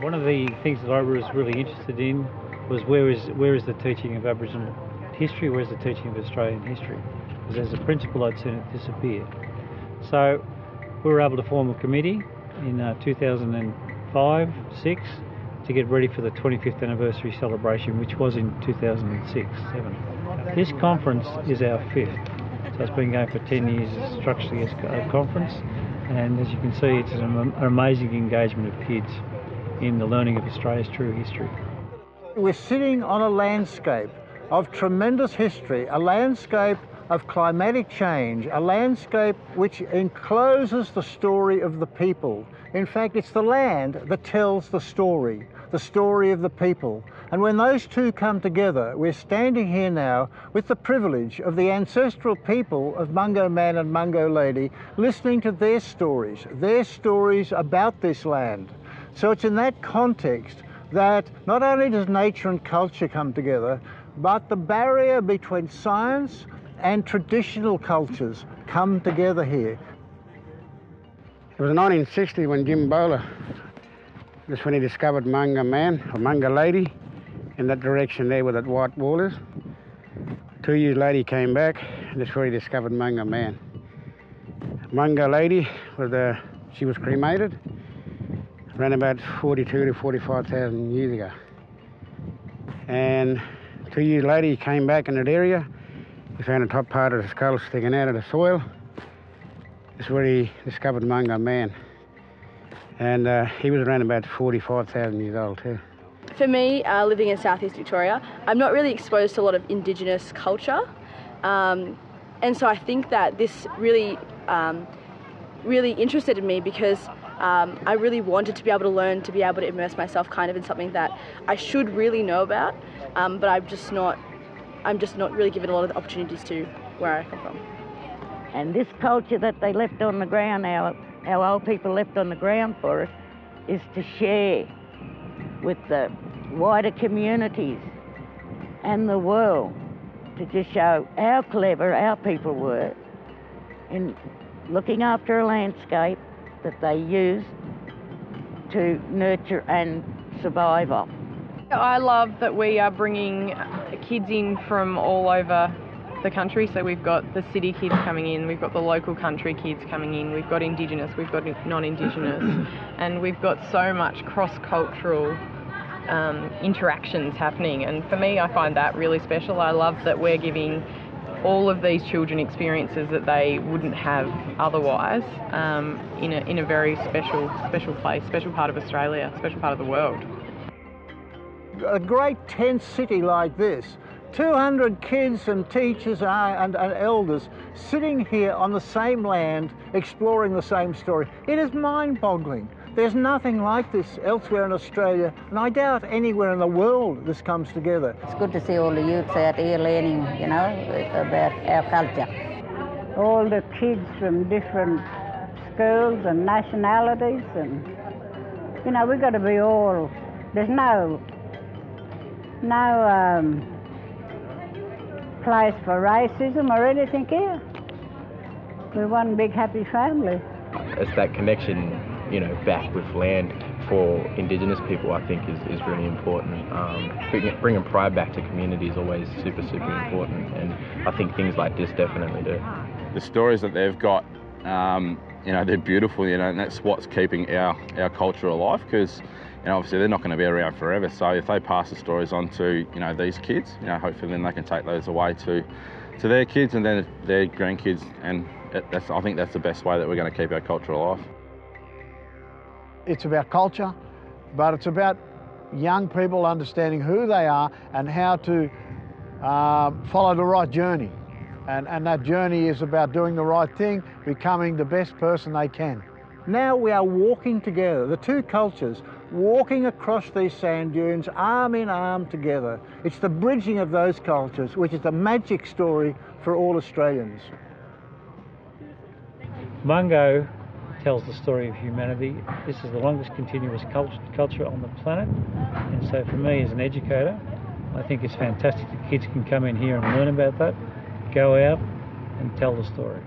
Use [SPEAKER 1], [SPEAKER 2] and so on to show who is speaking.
[SPEAKER 1] One of the things that I was really interested in was where is the teaching of Aboriginal history, where's the teaching of Australian history? Because as a principal I'd seen it disappear. So we were able to form a committee in 2005-6 to get ready for the 25th anniversary celebration, which was in 2006-7. This conference is our 5th, so it's been going for 10 years structurally as a conference, and as you can see it's an amazing engagement of kids in the learning of Australia's true history.
[SPEAKER 2] We're sitting on a landscape of tremendous history, a landscape of climatic change, a landscape which encloses the story of the people. In fact, it's the land that tells the story of the people. And when those two come together, we're standing here now with the privilege of the ancestral people of Mungo Man and Mungo Lady, listening to their stories about this land. So it's in that context that not only does nature and culture come together, but the barrier between science and traditional cultures come together here.
[SPEAKER 3] It was 1960 when Jim Bowler, that's when he discovered Mungo Man, or Mungo Lady, in that direction there where that white wall is. 2 years later he came back, and that's where he discovered Mungo Man. Mungo Lady, she was cremated around about 42 to 45,000 years ago. And 2 years later he came back in that area. He found the top part of the skull sticking out of the soil. That's where he discovered Mungo Man. And he was around about 45,000 years old too.
[SPEAKER 4] For me, living in southeast Victoria, I'm not really exposed to a lot of Indigenous culture. And so I think that this really interested me because I really wanted to be able to learn, to be able to immerse myself kind of in something that I should really know about, but I'm just not really given a lot of the opportunities to where I come from.
[SPEAKER 5] And this culture that they left on the ground, our old people left on the ground for us, is to share with the wider communities and the world, to just show how clever our people were in looking after a landscape that they used to nurture and survive off.
[SPEAKER 6] I love that we are bringing kids in from all over the country. So we've got the city kids coming in, we've got the local country kids coming in, we've got Indigenous, we've got non-Indigenous, and we've got so much cross-cultural interactions happening. And for me, I find that really special. I love that we're giving all of these children experiences that they wouldn't have otherwise in a very special place, special part of Australia, special part of the world.
[SPEAKER 2] A great tent city like this, 200 kids and teachers and elders sitting here on the same land, exploring the same story. It is mind-boggling. There's nothing like this elsewhere in Australia, and I doubt anywhere in the world this comes together.
[SPEAKER 5] It's good to see all the youths out here learning, about our culture.
[SPEAKER 7] All the kids from different schools and nationalities, and, we've got to be all, there's no place for racism or anything here. We're one big happy family.
[SPEAKER 8] It's that connection, back with land for Indigenous people, I think is really important. Bringing pride back to community is always super important, and I think things like this definitely do.
[SPEAKER 9] The stories that they've got, they're beautiful, and that's what's keeping our culture alive, because obviously they're not going to be around forever. So if they pass the stories on to these kids, hopefully then they can take those away to their kids and then their grandkids, and I think that's the best way that we're going to keep our culture alive.
[SPEAKER 2] It's about culture, but it's about young people understanding who they are and how to follow the right journey. And that journey is about doing the right thing, becoming the best person they can. Now we are walking together, the two cultures, walking across these sand dunes, arm in arm together. It's the bridging of those cultures, which is the magic story for all Australians.
[SPEAKER 1] Mungo tells the story of humanity. This is the longest continuous culture on the planet, and so for me as an educator, I think it's fantastic that kids can come in here and learn about that, go out and tell the story.